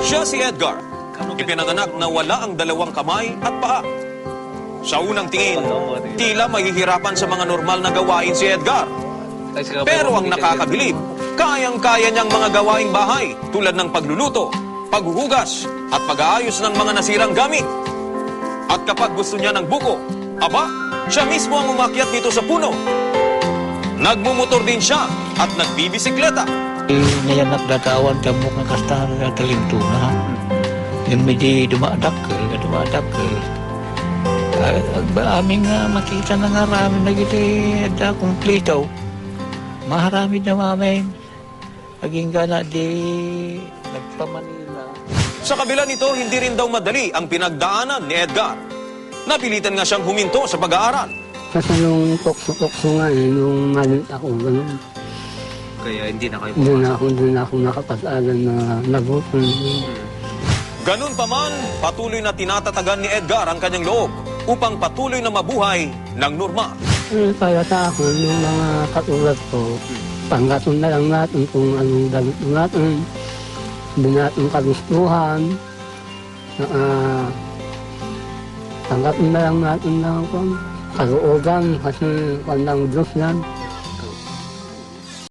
Siya si Edgar. Ipinanganak na wala ang dalawang kamay at paa. Sa unang tingin, tila mahihirapan sa mga normal na gawain si Edgar. Pero ang nakakabilib, kayang-kaya niyang mga gawaing bahay tulad ng pagluluto, paghuhugas at pag-aayos ng mga nasirang gamit. At kapag gusto niya ng buko, aba, siya mismo ang umakyat dito sa puno. Nagmumotor din siya at nagbibisikleta. Ngayon nagdatawan kamok ng kastar na talintuna. Yung medyo dumadakkel. Aming makita na nga rami na gito da kumplito. Maharami na mamin. Aging gana di nagpamanila. Sa kabila nito, hindi rin daw madali ang pinagdaanan ni Edgar. Napilitan nga siyang huminto sa pag-aaral. Kasi nung tukso nga nung malit ako, ganun. Kaya hindi na kayo Hindi na ako nakapag-aral na lagutan. Ganun pa man, patuloy na tinatatagan ni Edgar ang kanyang loob upang patuloy na mabuhay ng normal. Kaya sa akin, yung mga katulad ko, panggatun na lang natin kung anong damit natin. Hindi natin kagustuhan. Panggatun na lang natin ng kalooban kasi walang Diyos yan.